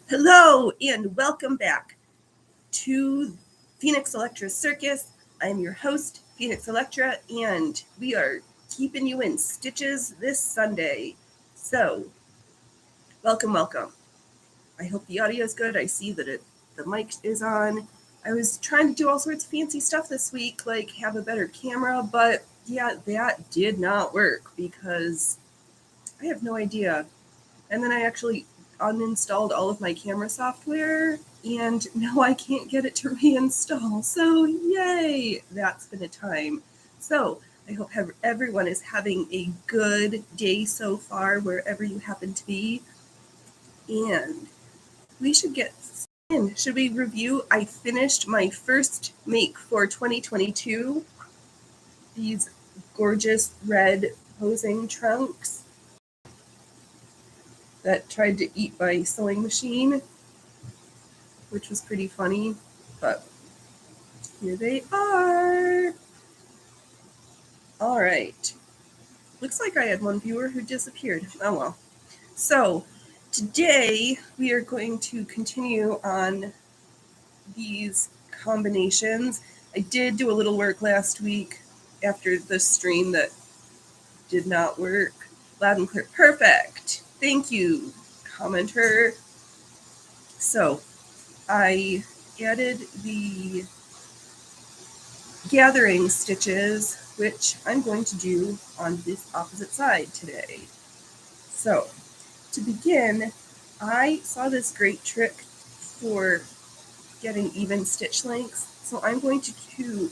Hello and welcome back to Phoenix Electra Circus. I'm your host, Phoenix Electra, and we are keeping you in stitches this Sunday. So, welcome. I hope the audio is good. I see that the mic is on. I was trying to do all sorts of fancy stuff this week, like have a better camera, but yeah, that did not work because I have no idea. And then I actually uninstalled all of my camera software, and now I can't get it to reinstall. So yay, that's been a time. So I hope everyone is having a good day so far, wherever you happen to be. And we should get in. Should we review? I finished my first make for 2022. These gorgeous red posing trunks that tried to eat my sewing machine, which was pretty funny, but here they are. All right. Looks like I had one viewer who disappeared. Oh well. So today we are going to continue on these combinations. I did do a little work last week after the stream that did not work. Loud and clear. Perfect. Thank you, commenter. So I added the gathering stitches, which I'm going to do on this opposite side today. So to begin, I saw this great trick for getting even stitch lengths. So I'm going to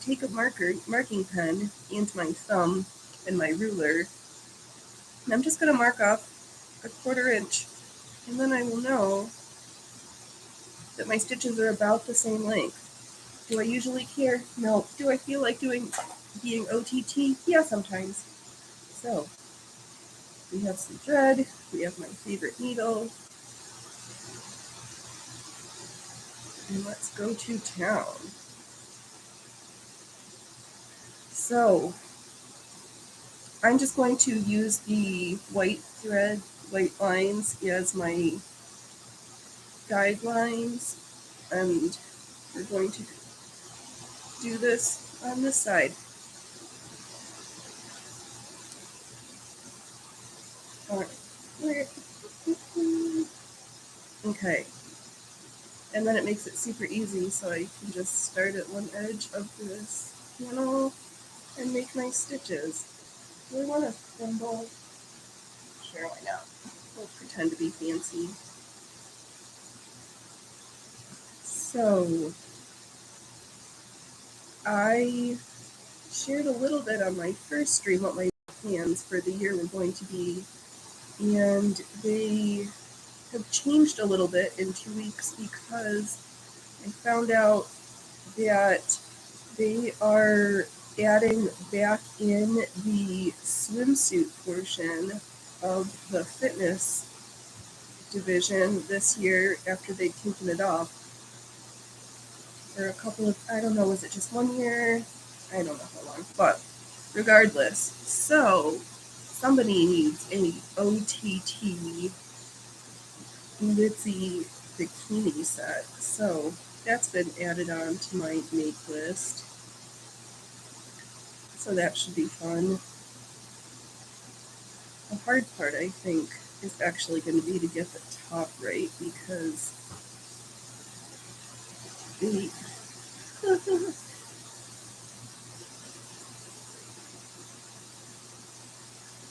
take a marking pen and my thumb and my ruler, and I'm just going to mark off a 1/4 inch, and then I will know that my stitches are about the same length. Do I usually care? No. Do I feel like being OTT? Yeah, sometimes. So, we have some thread, we have my favorite needle, and let's go to town. So, I'm just going to use the white lines as my guidelines, and we're going to do this on this side. All right. Okay. And then it makes it super easy, so I can just start at one edge of this panel and make my stitches. Do I want to thimble? Sure, why not? We'll pretend to be fancy. So, I shared a little bit on my first stream what my plans for the year were going to be, and they have changed a little bit in 2 weeks because I found out that they are adding back in the swimsuit portion of the fitness division this year after they'd taken it off for a couple of, I don't know, was it just 1 year? I don't know how long, but regardless. So somebody needs a OTT glitzy bikini set. So that's been added on to my make list. So that should be fun. The hard part, I think, is actually going to be to get the top right because the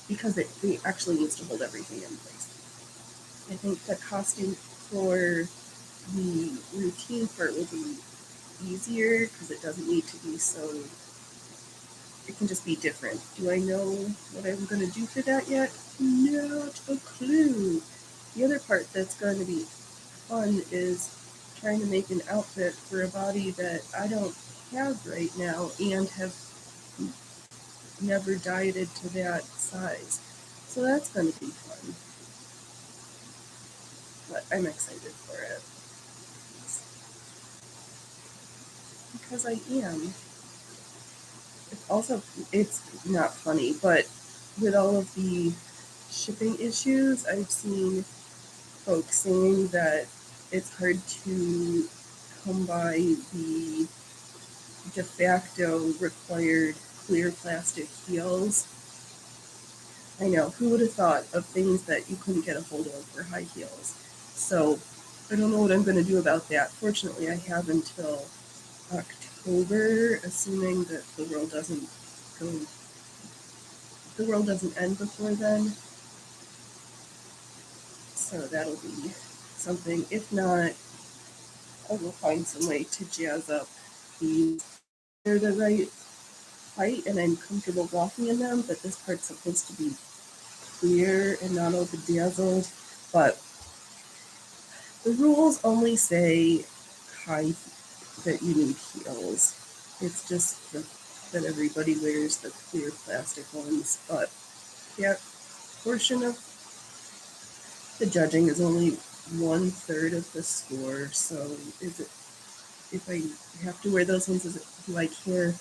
because it actually needs to hold everything in place. I think the costume for the routine part will be easier because it doesn't need to be so, it can just be different. Do I know what I'm going to do for that yet? Not a clue. The other part that's going to be fun is trying to make an outfit for a body that I don't have right now and have never dieted to that size. So that's going to be fun. But I'm excited for it. Because I am. It's not funny, but with all of the shipping issues. I've seen folks saying that it's hard to come by the de facto required clear plastic heels. I know, who would have thought of things that you couldn't get a hold of for high heels? So I don't know what I'm going to do about that. Fortunately, I have until October, assuming that the world doesn't end before then. So that'll be something. If not, I will find some way to jazz up these. They're the right height and I'm comfortable walking in them, but this part's supposed to be clear and not all bedazzled. But the rules only say high that you need heels. It's just that everybody wears the clear plastic ones, but that portion of the judging is only 1/3 of the score. So if I have to wear those ones, do I care?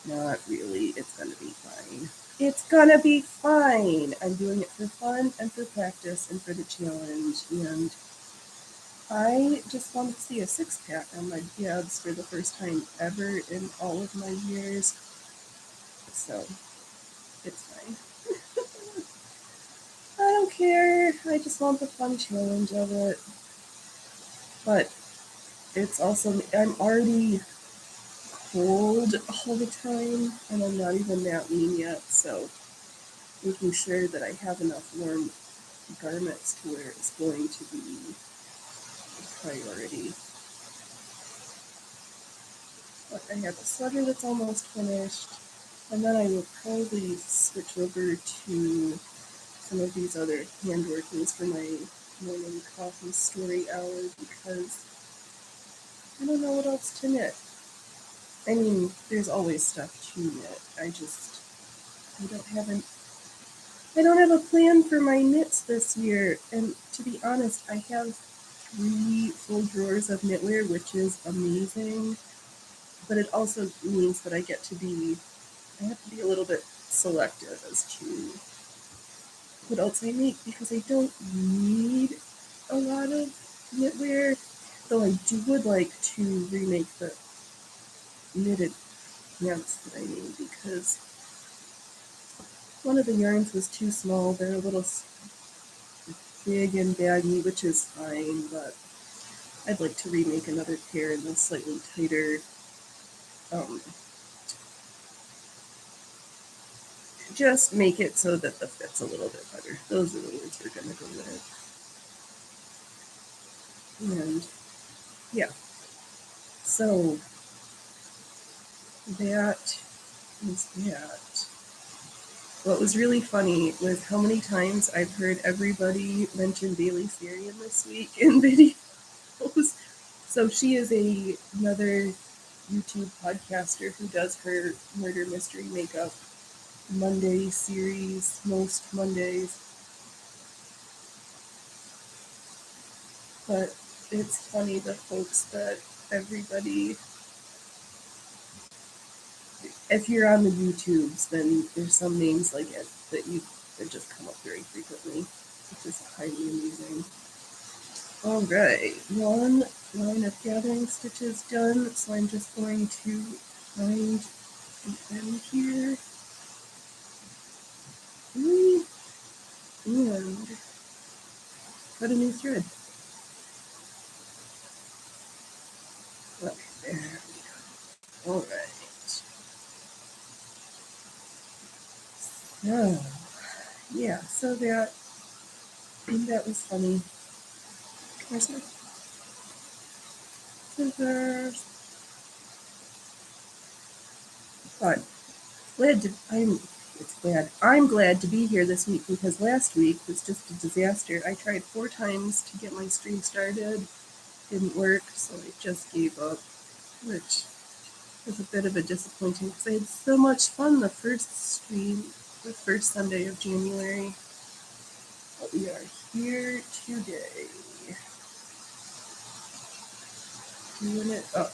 Not really. It's gonna be fine. It's gonna be fine. I'm doing it for fun and for practice and for the challenge. And I just want to see a six-pack on my abs for the first time ever in all of my years. So it's fine. I don't care. I just want the fun challenge of it. But it's also, I'm already cold all the time, and I'm not even that lean yet, so making sure that I have enough warm garments to wear is going to be a priority. But I have a sweater that's almost finished, and then I will probably switch over to some of these other hand workings for my morning coffee story hour because I don't know what else to knit. I mean, there's always stuff to knit. I don't have a plan for my knits this year. And to be honest, I have 3 full drawers of knitwear, which is amazing. But it also means that I have to be a little bit selective as to what else I make because I don't need a lot of knitwear, though I would like to remake the knitted pants that I made because one of the yarns was too small. They're a little big and baggy, which is fine, but I'd like to remake another pair in a slightly tighter, just make it so that the fit's a little bit better. Those are the words we're going to go with. And yeah, so that is that. What was really funny was how many times I've heard everybody mention Bailey Sarian this week in videos. So she is another YouTube podcaster who does her murder mystery makeup Monday series most Mondays. But it's funny the folks that everybody, if you're on the YouTubes, then there's some names like it that just come up very frequently, which is highly amusing. All right, one line of gathering stitches done, so I'm just going to find the end here. And cut a new thread. Okay, there we go. All right. So, yeah, so that was funny. Where's my scissors? But I'm glad to be here this week because last week was just a disaster. I tried 4 times to get my stream started, didn't work, so I just gave up, which was a bit of a disappointing because I had so much fun the first Sunday of January. But we are here today. Doing it up.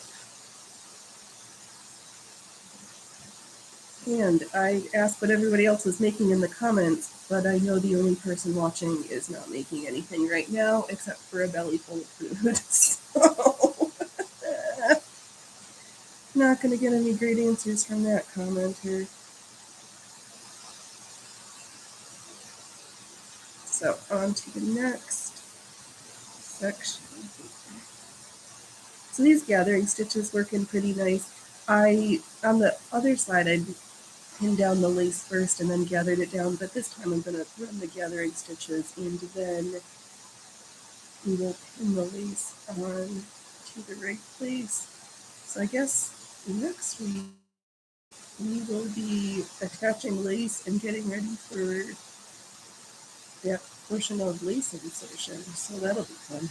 And I asked what everybody else was making in the comments, but I know the only person watching is not making anything right now, except for a belly full of food. So, not going to get any great answers from that commenter. So, on to the next section. So these gathering stitches working pretty nice. On the other side, I pinned down the lace first and then gathered it down, but this time I'm going to run the gathering stitches and then we will pin the lace on to the right place. So I guess next week we will be attaching lace and getting ready for that portion of lace insertion. So that'll be fun.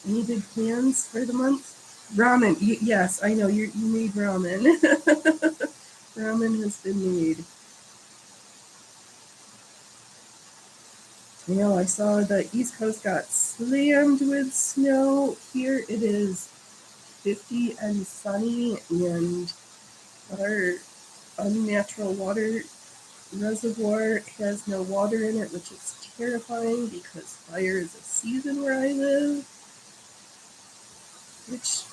Any big plans for the month? Ramen. Yes, I know you made ramen. Ramen has been made. You know, I saw the East Coast got slammed with snow. Here it is 50 and sunny, and our unnatural water reservoir has no water in it, which is terrifying because fire is a season where I live. Which,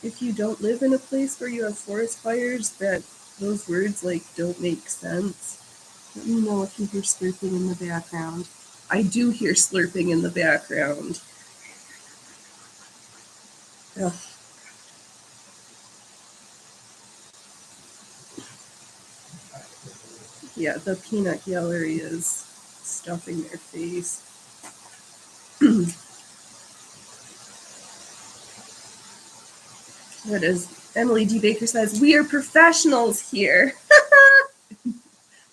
if you don't live in a place where you have forest fires, that those words like don't make sense. Let me know if you hear slurping in the background. I do hear slurping in the background. Ugh. Yeah, the peanut gallery is stuffing their face. What is Emily D. Baker says, we are professionals here.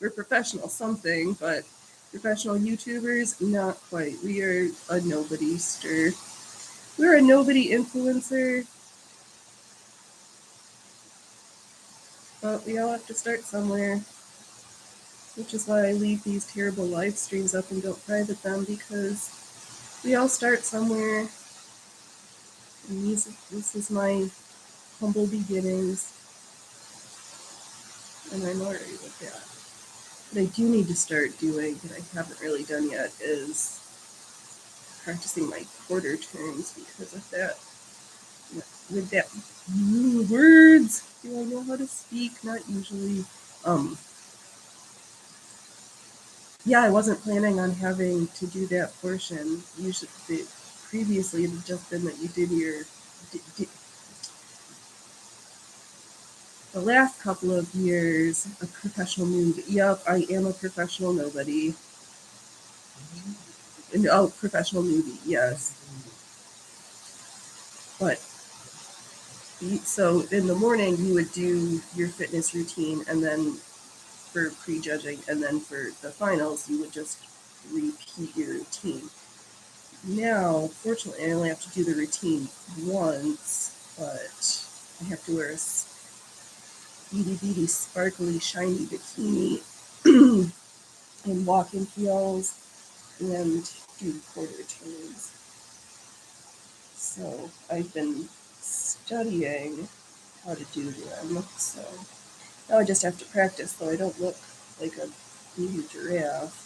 We're professional something, but professional YouTubers, not quite. We are a nobody-ster. We're a nobody influencer. But we all have to start somewhere. Which is why I leave these terrible live streams up and don't private them, because we all start somewhere. And this is my humble beginnings. And I'm alright with that. What I do need to start doing, that I haven't really done yet, is practicing my quarter turns because of that. With that, words. Do I know how to speak? Not usually. Yeah, I wasn't planning on having to do that portion. Previously it had just been that you did your. The last couple of years, a professional newbie. Yep, I am a professional nobody. Oh, professional newbie, yes. But so in the morning you would do your fitness routine, and then for prejudging, and then for the finals you would just repeat your routine. Now, fortunately, I only have to do the routine once, but I have to wear a beady beady sparkly shiny bikini and walking heels and do quarter turns. So I've been studying how to do them. So now I just have to practice so I don't look like a baby giraffe.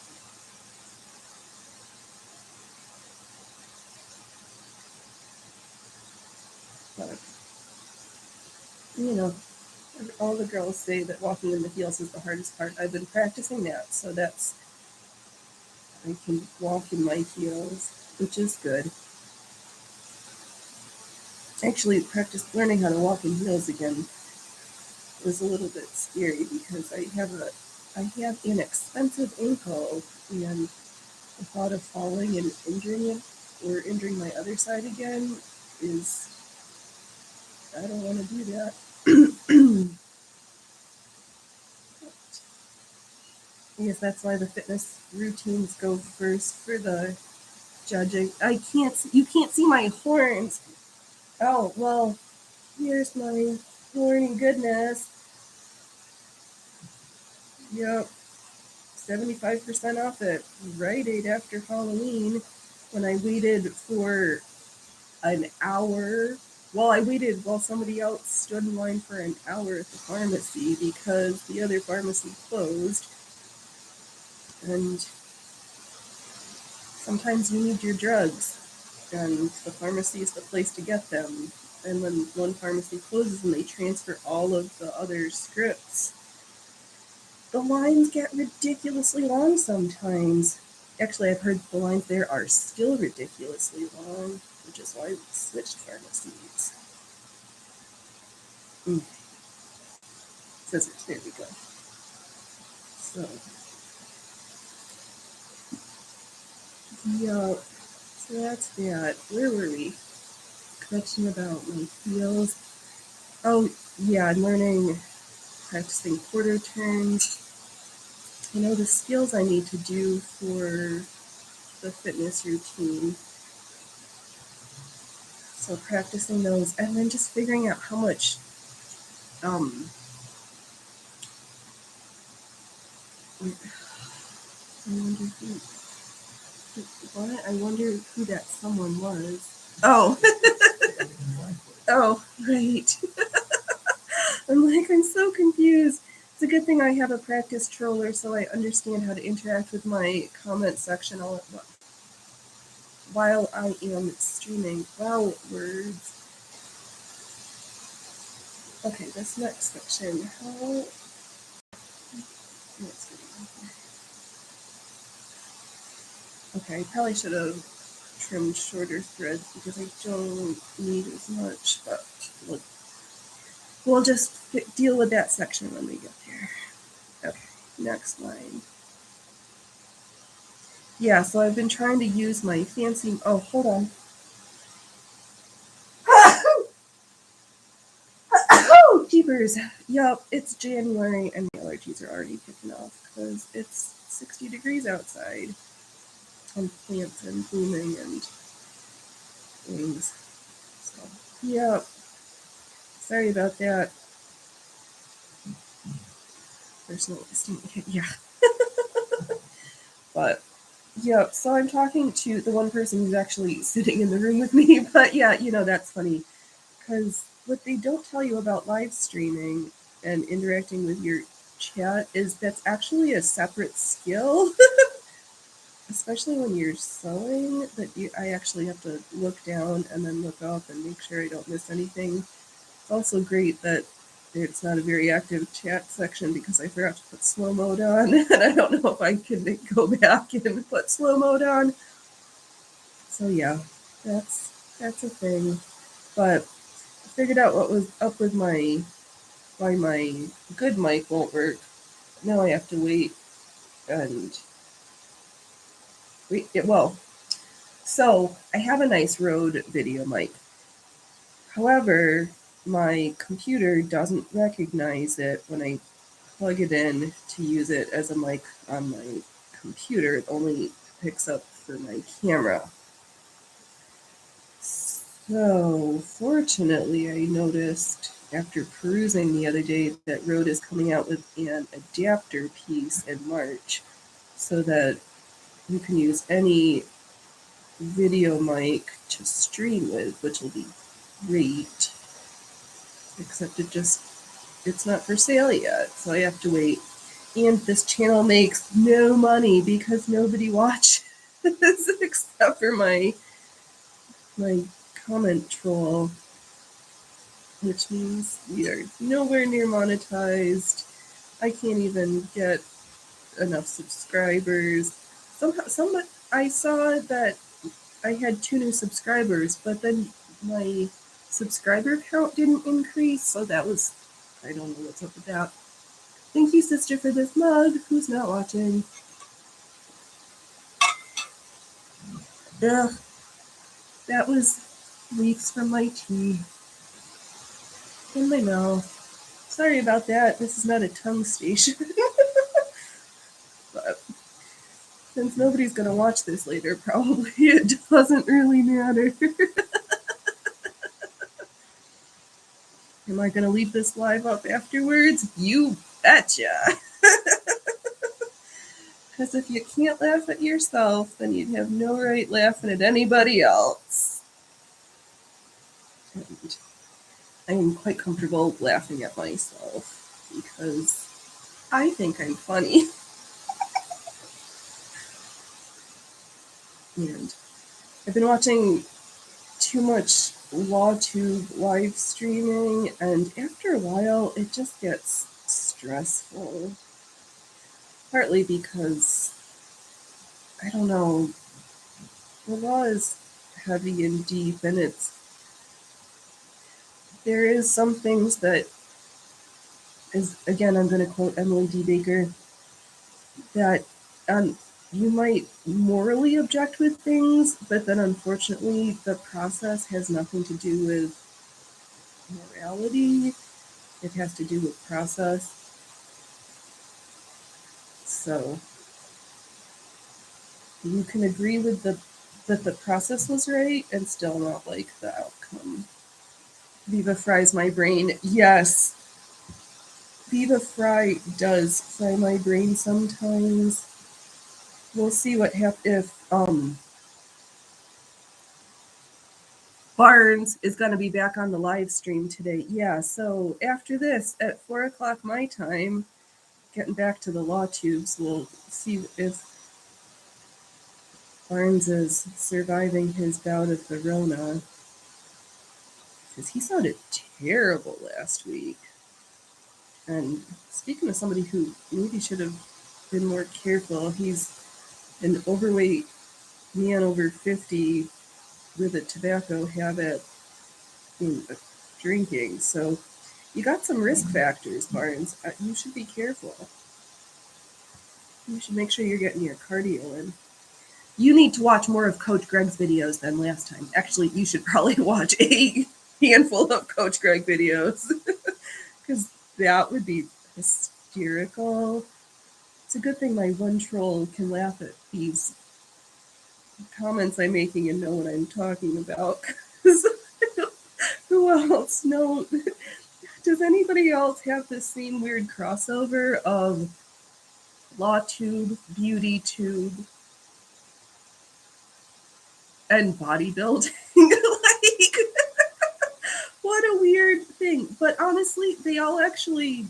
But, you know, all the girls say that walking in the heels is the hardest part. I've been practicing that, so I can walk in my heels, which is good. Actually, learning how to walk in heels again was a little bit scary because I have an expensive ankle, and the thought of falling and injuring it or injuring my other side again is, I don't want to do that. I guess that's why the fitness routines go first for the judging. You can't see my horns. Oh, well, here's my horny goodness. Yep, 75% off at Rite Aid after Halloween. when I waited for an hour. Well, I waited while somebody else stood in line for an hour at the pharmacy because the other pharmacy closed. And sometimes you need your drugs, and the pharmacy is the place to get them. And when one pharmacy closes and they transfer all of the other scripts, the lines get ridiculously long sometimes. Actually, I've heard the lines there are still ridiculously long, which is why we switched pharmacies. Scissors, there we go. So, yeah, so that's that. Where were we? Question about my feels. Oh, yeah, I'm learning, practicing quarter turns. You know, the skills I need to do for the fitness routine. So practicing those, and then just figuring out how much, I wonder who that someone was. Oh. Oh, right. I'm so confused. It's a good thing I have a practice troller so I understand how to interact with my comment section while I am streaming. Wow, words. Okay, this next section. Okay, I probably should have trimmed shorter threads because I don't need as much, but we'll just deal with that section when we get there. Okay, next line. Yeah, so I've been trying to use my fancy, oh, hold on. Oh, jeepers. Yup, it's January and the allergies are already kicking off because it's 60 degrees outside and plants and blooming and things. So, yep. Sorry about that. Personal estimate, yeah. But, yep, so I'm talking to the one person who's actually sitting in the room with me, but yeah, that's funny. Because what they don't tell you about live streaming and interacting with your chat is that's actually a separate skill. Especially when you're sewing, I actually have to look down and then look up and make sure I don't miss anything. It's also great that it's not a very active chat section because I forgot to put slow mode on, and I don't know if I can go back and put slow mode on. So yeah, that's a thing. But I figured out what was up with why my good mic won't work. Now I have to wait and well, so I have a nice Rode video mic. However, my computer doesn't recognize it when I plug it in to use it as a mic on my computer. It only picks up for my camera. So, fortunately, I noticed after perusing the other day that Rode is coming out with an adapter piece in March so that you can use any video mic to stream with, which will be great. Except it's not for sale yet, so I have to wait. And this channel makes no money because nobody watches except for my comment troll, which means we are nowhere near monetized. I can't even get enough subscribers. Somehow, I saw that I had 2 new subscribers, but then my subscriber count didn't increase, so that was, I don't know what's up with that. Thank you, sister, for this mug. Who's not watching? Ugh, that was leaks from my tea in my mouth. Sorry about that. This is not a tongue station. But since nobody's going to watch this later, probably it doesn't really matter. Am I going to leave this live up afterwards? You betcha. Because if you can't laugh at yourself, then you'd have no right laughing at anybody else. And I am quite comfortable laughing at myself because I think I'm funny. And I've been watching too much LawTube live streaming, and after a while it just gets stressful. Partly because, I don't know, the law is heavy and deep, and there is some things that again, I'm going to quote Emily D. Baker, that you might morally object with things, but then unfortunately the process has nothing to do with morality. It has to do with process. So you can agree with that the process was right and still not like the outcome. Viva fries my brain. Yes, Viva fry does fry my brain sometimes. We'll see what happens if Barnes is going to be back on the live stream today. Yeah, so after this, at 4 o'clock my time, getting back to the law tubes, we'll see if Barnes is surviving his bout of the Rona. Because he sounded terrible last week. And speaking of somebody who maybe should have been more careful, he's an overweight man over 50 with a tobacco habit in drinking. So you got some risk factors, Barnes. You should be careful. You should make sure you're getting your cardio in. You need to watch more of Coach Greg's videos than last time. Actually, you should probably watch a handful of Coach Greg videos because that would be hysterical. It's a good thing my one troll can laugh at these comments I'm making and know what I'm talking about. Who else? No. Does anybody else have the same weird crossover of LawTube, BeautyTube, and bodybuilding? Like, what a weird thing. But honestly, they all actually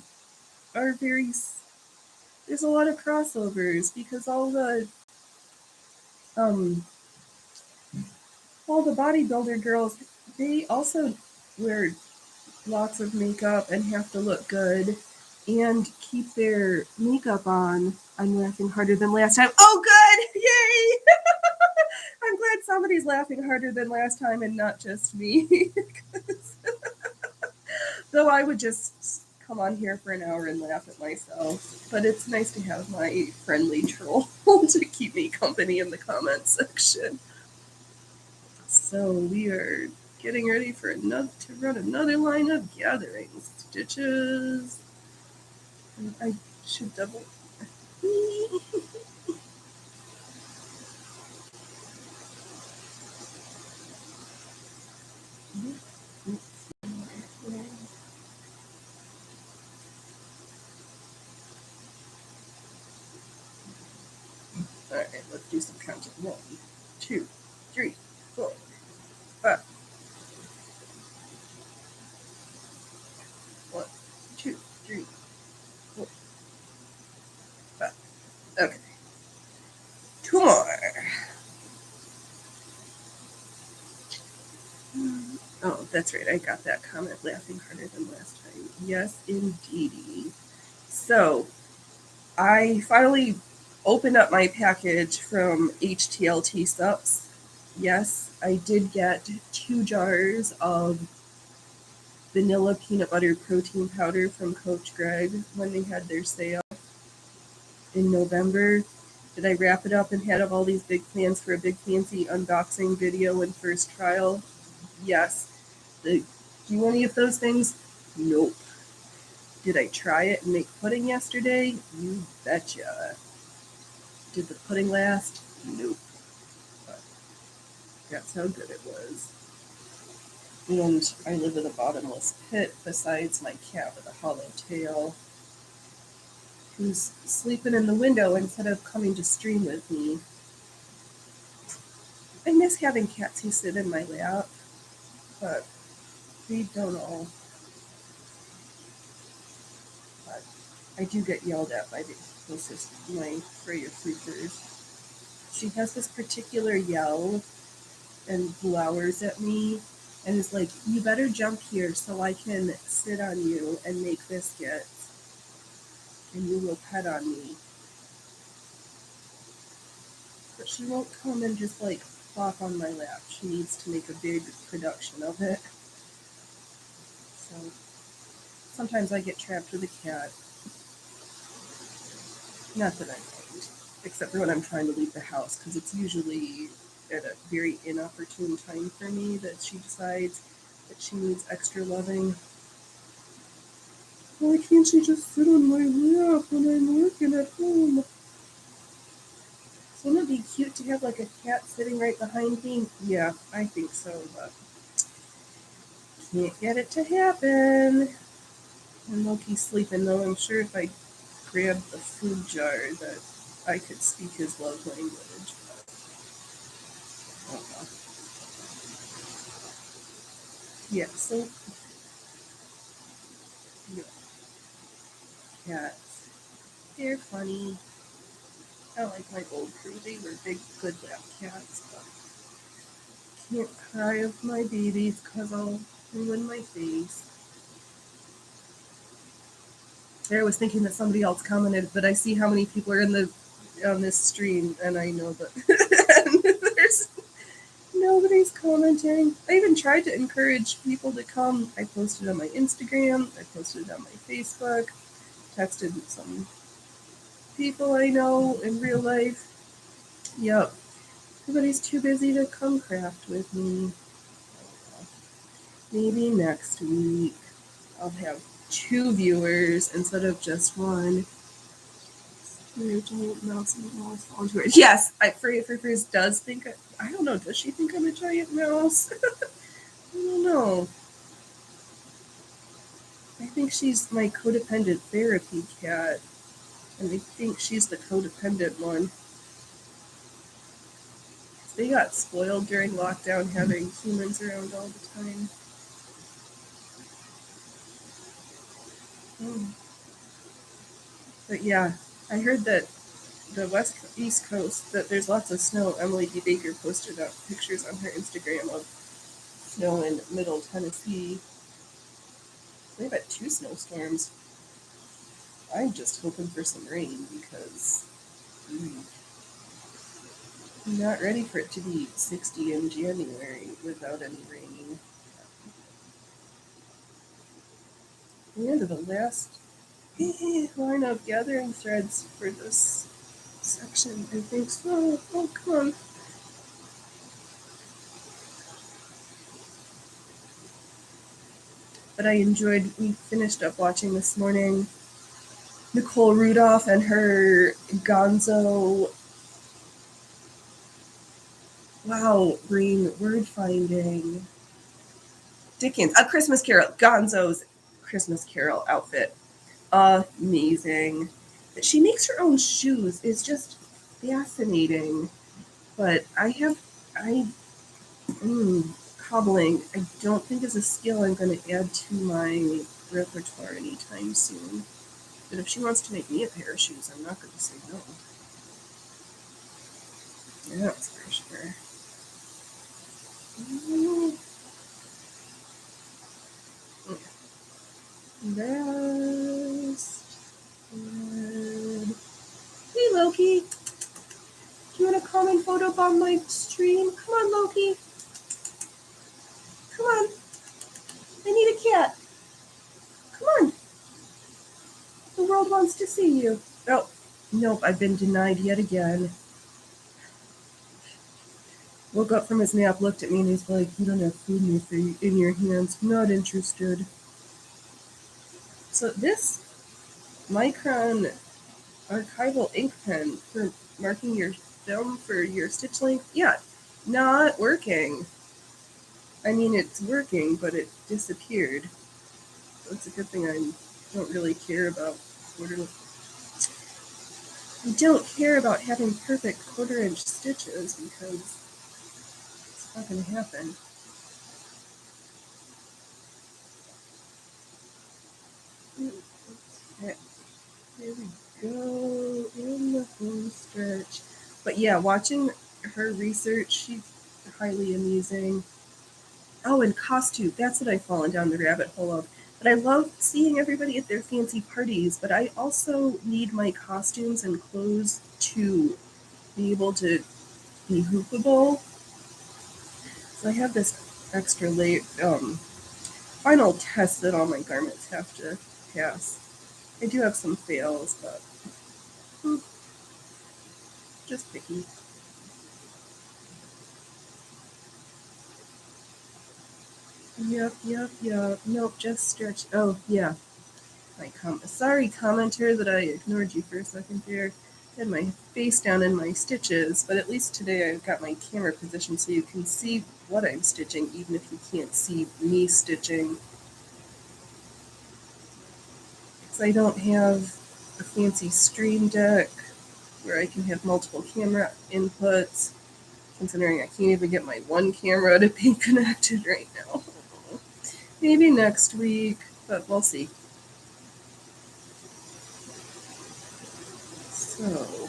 are there's a lot of crossovers because all the bodybuilder girls, they also wear lots of makeup and have to look good and keep their makeup on. I'm laughing harder than last time. Oh, good! Yay! I'm glad somebody's laughing harder than last time and not just me. Though I would just come on here for an hour and laugh at myself. But it's nice to have my friendly troll to keep me company in the comments section. So we are getting ready for to run another line of gatherings. Stitches. And I should double. Alright, let's do some counting. 1, 2, 3, 4, 5. 1, 2, 3, 4, 5. Okay. 2 more. Oh, that's right. I got that comment, laughing harder than last time. Yes, indeedy. So, I finally opened up my package from HTLT Sups. Yes, I did get 2 jars of vanilla peanut butter protein powder from Coach Greg when they had their sale in November. Did I wrap it up and had all these big plans for a big fancy unboxing video and first trial? Yes. Do any of those things? Nope. Did I try it and make pudding yesterday? You betcha. Did the pudding last? Nope. But that's how good it was. And I live in a bottomless pit besides my cat with a hollow tail. who's sleeping in the window instead of coming to stream with me. I miss having cats who sit in my lap, but they don't all. But I do get yelled at by my Freya freakers. She has this particular yell and glowers at me and is like, you better jump here so I can sit on you and make biscuits and you will pet on me. But she won't come and just like flop on my lap. She needs to make a big production of it. So sometimes I get trapped with a cat. Not that I mind, except for when I'm trying to leave the house, because it's usually at a very inopportune time for me that she decides that she needs extra loving. Why can't she just sit on my lap when I'm working at home? Wouldn't it be cute to have like a cat sitting right behind me? Yeah, I think so, but can't get it to happen. And Loki's sleeping, though. I'm sure if I grabbed the food jar that I could speak his love language. But I don't know. Yeah, so yeah, cats. They're funny. I like my old crew. They were big, good lap cats, but can't cry of my babies because I'll ruin my face. I was thinking that somebody else commented, but I see how many people are on this stream, and I know that there's nobody's commenting. I even tried to encourage people to come. I posted on my Instagram. I posted on my Facebook. Texted some people I know in real life. Yep. Everybody's too busy to come craft with me. Maybe next week I'll have 2 viewers instead of just one. Yes, Freya Frickers does think, I don't know, does she think I'm a giant mouse? I don't know. I think she's my codependent therapy cat, and I think she's the codependent one. They got spoiled during lockdown having humans around all the time. But yeah, I heard that the East Coast, that there's lots of snow. Emily D. Baker posted up pictures on her Instagram of snow in Middle Tennessee. They've had 2 snowstorms. I'm just hoping for some rain because I'm not ready for it to be 60 in January without any rain. The end of the last line of gathering threads for this section, I think so. Oh, come on. But we finished up watching this morning Nicole Rudolph and her Gonzo. Wow, green word finding. Dickens, A Christmas Carol. Gonzo's Christmas Carol outfit. Amazing. She makes her own shoes. It's just fascinating. But cobbling, I don't think is a skill I'm going to add to my repertoire anytime soon. But if she wants to make me a pair of shoes, I'm not going to say no. That's for sure. That's good. Hey, Loki. Do you want to comment photo on my stream? Come on, Loki. Come on. I need a cat. Come on. The world wants to see you. Oh, nope, I've been denied yet again. Woke up from his nap, looked at me, and he's like, you don't have food in your hands. Not interested. So this Micron archival ink pen for marking your film for your stitch length, yeah, not working. I mean, it's working, but it disappeared. So it's a good thing I don't really care about I don't care about having perfect 1/4 inch stitches because it's not going to happen. Okay, there we go, in the home stretch. But yeah, watching her research, she's highly amusing. Oh, and costume, that's what I've fallen down the rabbit hole of. But I love seeing everybody at their fancy parties, but I also need my costumes and clothes to be able to be hoopable. So I have this extra final test that all my garments have to pass. I do have some fails, but just picky. Yep. Nope, just stretch. Oh, yeah. Sorry, commenter, that I ignored you for a second there. I had my face down in my stitches, but at least today I've got my camera positioned so you can see what I'm stitching, even if you can't see me stitching. Because I don't have a fancy stream deck where I can have multiple camera inputs, considering I can't even get my one camera to be connected right now. Maybe next week, but we'll see. So,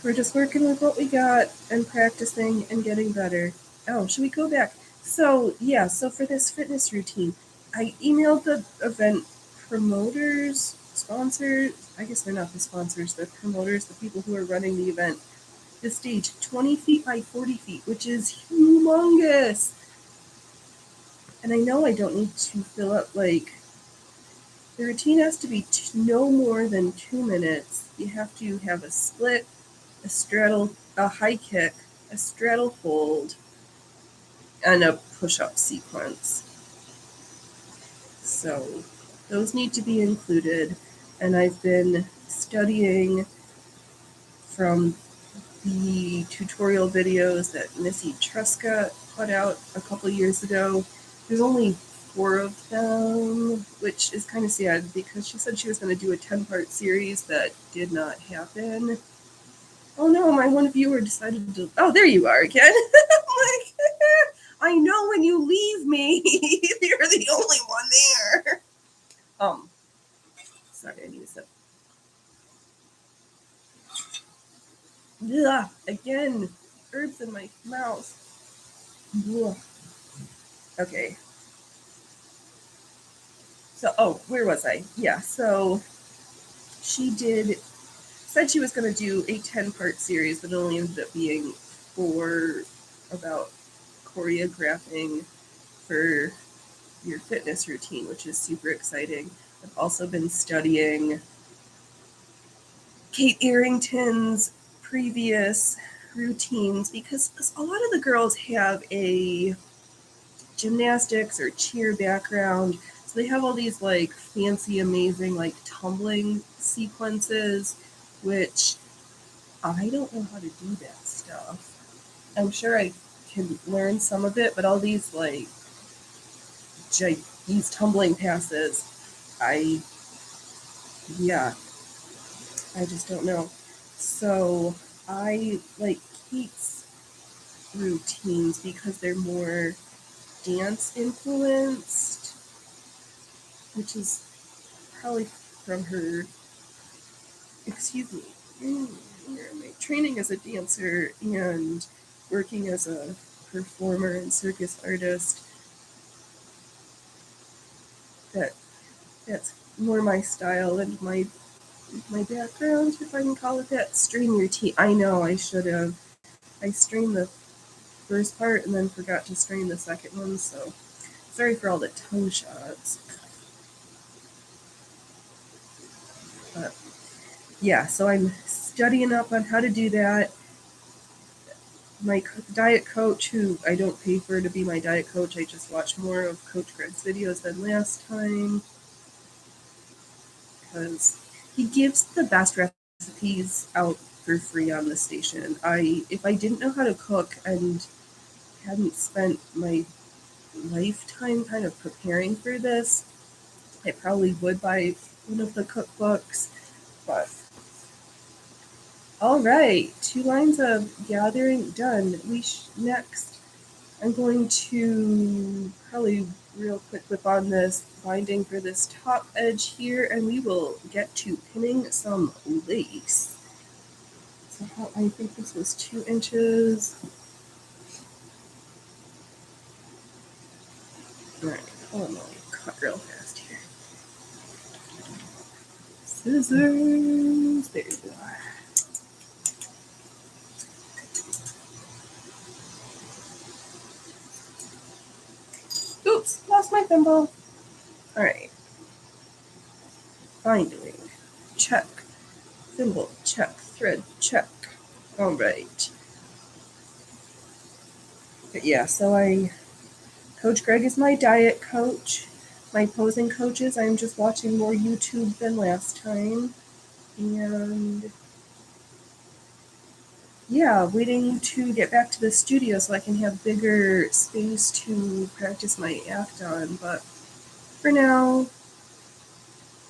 we're just working with what we got and practicing and getting better. Oh, should we go back? So, yeah, so for this fitness routine, I emailed the event promoters, sponsors, I guess they're not the sponsors, the promoters, the people who are running the event, the stage 20 feet by 40 feet, which is humongous. And I know I don't need to fill up, like, the routine has to be no more than 2 minutes. You have to have a split, a straddle, a high kick, a straddle hold, and a push-up sequence. So those need to be included. And I've been studying from the tutorial videos that Missy Tresca put out a couple years ago. There's only 4 of them, which is kind of sad because she said she was going to do a 10-part series that did not happen. Oh no, my one viewer decided to. Oh, there you are again. Like, I know when you leave me, you're the only one there. Sorry, I need to sip. Ugh, again, herbs in my mouth. Ugh. Okay. So, where was I? Yeah, so she said she was going to do a 10-part series, but it only ended up being 4 about choreographing for your fitness routine, which is super exciting. I've also been studying Kate Arrington's previous routines because a lot of the girls have a gymnastics or cheer background. So they have all these like fancy, amazing like tumbling sequences, which I don't know how to do that stuff. I'm sure I can learn some of it, but all these like these tumbling passes, I just don't know. So I like Kate's routines because they're more dance influenced, which is probably from her, excuse me, my training as a dancer and working as a performer and circus artist. That's more my style and my background, if I can call it that. Stream routine. I know I should have. I streamed the first part and then forgot to stream the second one, so sorry for all the tongue shots. But yeah, so I'm studying up on how to do that. My diet coach, who I don't pay for to be my diet coach, I just watch more of Coach Greg's videos than last time because he gives the best recipes out for free on the station. If I didn't know how to cook and hadn't spent my lifetime kind of preparing for this, I probably would buy one of the cookbooks, but All right, 2 lines of gathering done. Next, I'm going to probably real quick whip on this binding for this top edge here, and we will get to pinning some lace. So I think this was 2 inches. All right, hold on, I'll cut real fast here. Scissors, there you are. Oops, lost my thimble. All right. Binding, check. Thimble, check. Thread, check. All right. But yeah, so Coach Greg is my diet coach. My posing coaches, I'm just watching more YouTube than last time. And yeah, waiting to get back to the studio so I can have bigger space to practice my act on. But for now,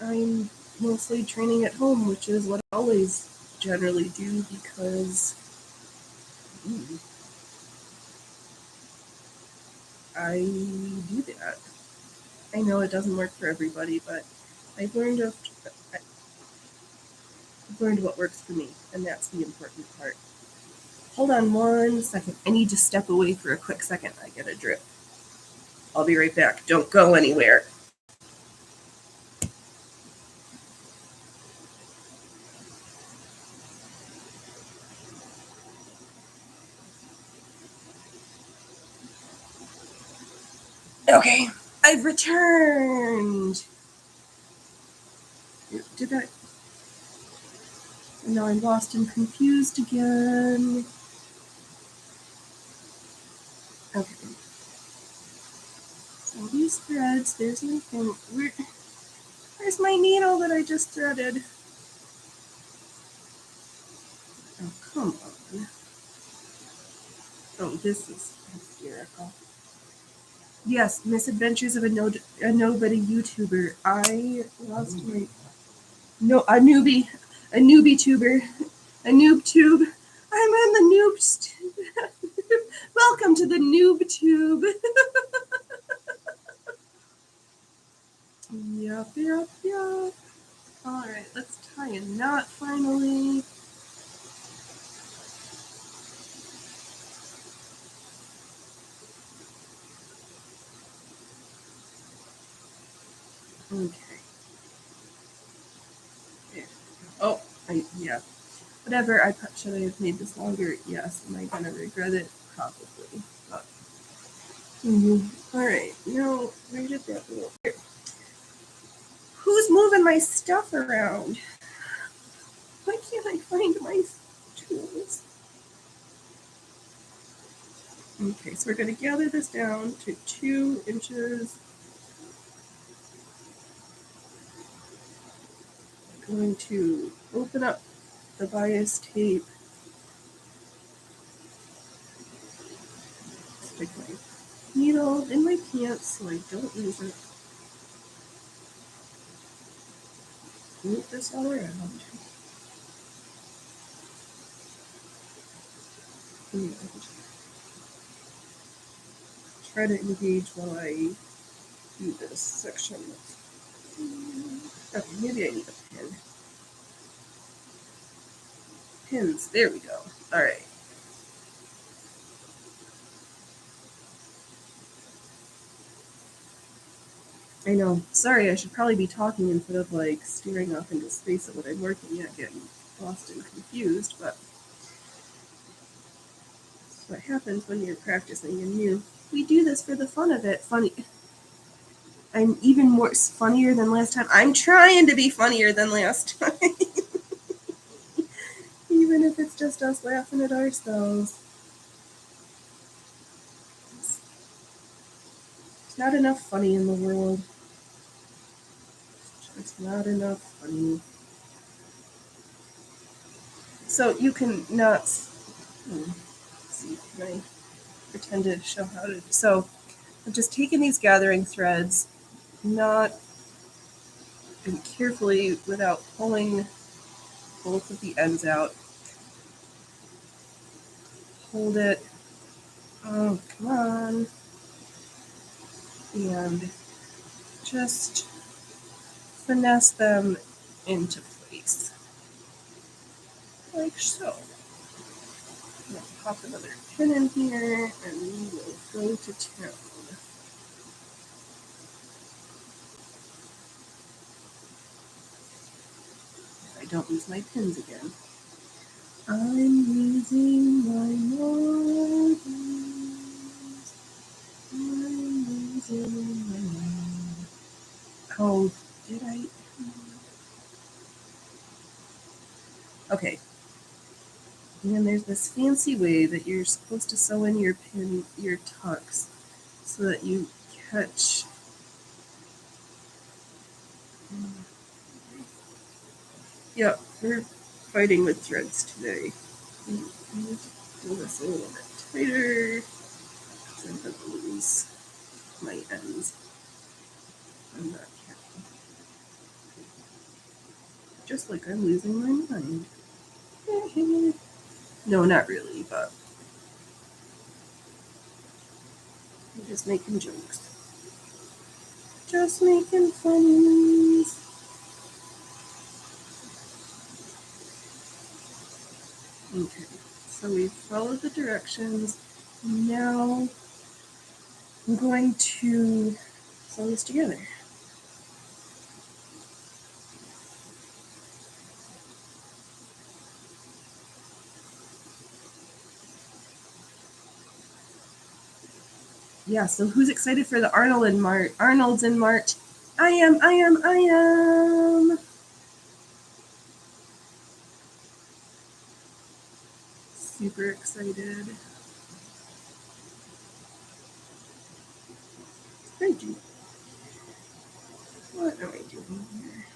I'm mostly training at home, which is what I always generally do because I do that. I know it doesn't work for everybody, but I've learned what works for me, and that's the important part. Hold on 1 second. I need to step away for a quick second. I get a drip. I'll be right back. Don't go anywhere. Okay, I've returned. Did that? Now I'm lost and confused again. Okay. So these threads, there's my thing. Where's my needle that I just threaded? Oh, come on. Oh, this is hysterical. Yes, Misadventures of a Nobody YouTuber. I lost my... No, a newbie tuber. A noob tube. I'm on the noob Welcome to the noob tube. Yep. All right, let's tie a knot finally. Okay. There. Oh, yeah. Whatever, should I have made this longer? Yes. Am I going to regret it? Probably. But, all right. No, where did that go? Here. Who's moving my stuff around? Why can't I find my tools? Okay, so we're going to gather this down to 2 inches. I'm going to open up the bias tape. Stick my needle in my pants so I don't lose it. Move this all around. And try to engage while I do this section. Okay, maybe I need a pin. Pins, there we go. All right. I know. Sorry, I should probably be talking instead of like staring off into space at what I'm working at, getting lost and confused, but that's what happens when you're practicing and new. We do this for the fun of it. Funny. I'm even more funnier than last time. I'm trying to be funnier than last time. Even if it's just us laughing at ourselves. There's not enough funny in the world. It's not enough funny. So you can not see. Can I pretend to show how to? So I'm just taking these gathering threads, not and carefully without pulling both of the ends out. hold it. Oh, come on. And just finesse them into place. Like so. I'm going to pop another pin in here and we will go to town. I don't lose my pins again. I'm losing my marbles. I'm losing my mind. Oh, did I? Okay. And there's this fancy way that you're supposed to sew in your pin, your tucks, so that you catch. Yep, we're fighting with threads today. Do this a little bit tighter, because I'm going to lose my ends. I'm not careful. Just like I'm losing my mind. No, not really, but I'm just making jokes. Just making funnies. Okay, so we've followed the directions. Now I'm going to sew this together. Yeah, so who's excited for the Arnold's in March? I am. Super excited. Thank you. What am I doing here?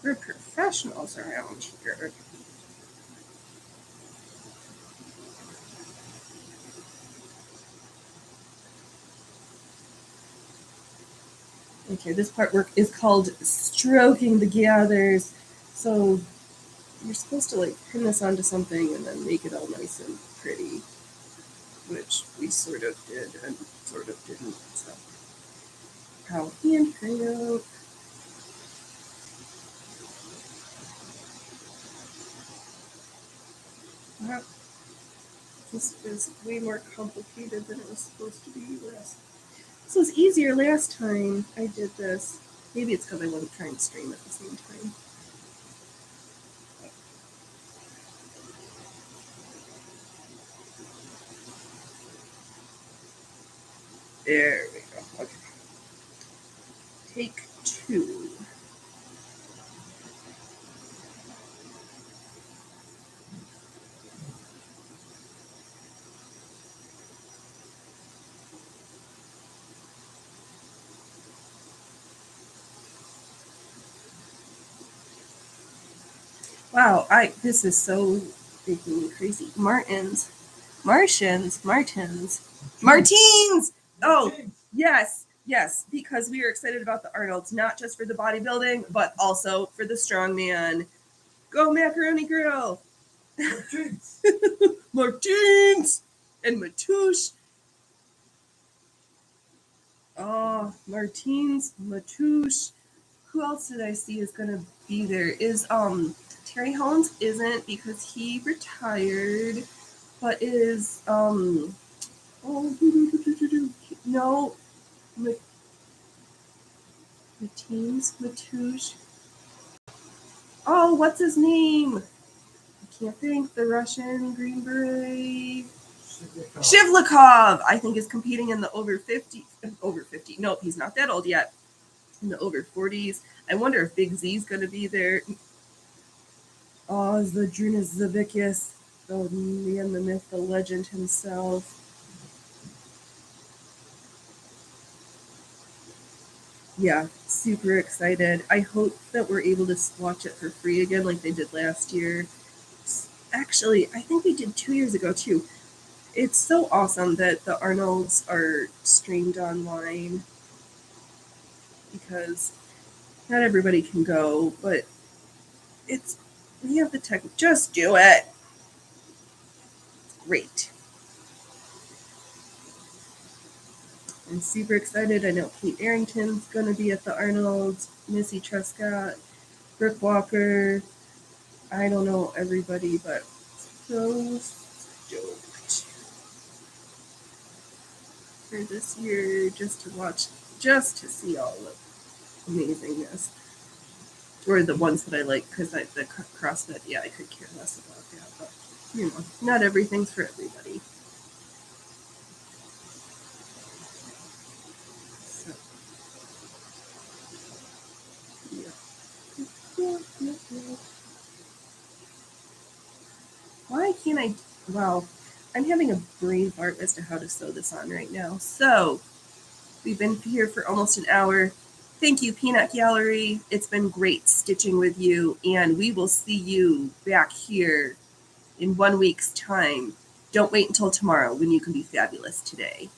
We're professionals around here. Okay, this part work is called stroking the gathers. So you're supposed to like pin this onto something and then make it all nice and pretty, which we sort of did and sort of didn't. So, how hand cramp. Wow. This is way more complicated than it was supposed to be last. This was easier last time I did this. Maybe it's because I wasn't trying to stream at the same time. There we go. Okay. Take 2. Wow, this is so making me crazy. Martins. Oh, yes, because we are excited about the Arnolds, not just for the bodybuilding, but also for the strongman. Go Macaroni Grill! Martins! And Matouche. Oh, Martins, Matouche. Who else did I see is gonna be there? Is Terry Holmes isn't because he retired, but is no, Matouche. Oh, what's his name? I can't think. The Russian Green Beret. Shivlikov, I think, is competing in the over 50. Nope, he's not that old yet. In the over 40s. I wonder if Big Z's going to be there. Oh, Zadrunas Zavickus, the man, the myth, the legend himself. Yeah, super excited. I hope that we're able to watch it for free again like they did last year. Actually, I think we did 2 years ago too. It's so awesome that the Arnolds are streamed online because not everybody can go, but we have the tech. Just do it. great. I'm super excited. I know Kate Arrington's going to be at the Arnold, Missy Trescott, Brooke Walker. I don't know everybody, but so stoked for this year just to see all the amazingness. Or the ones that I like, because the CrossFit, yeah, I could care less about that. But, you know, not everything's for everybody. So, yeah. Why can't I? Well, I'm having a brain fart as to how to sew this on right now. So, we've been here for almost an hour. Thank you, Peanut Gallery. It's been great stitching with you, and we will see you back here in 1 week's time. Don't wait until tomorrow when you can be fabulous today.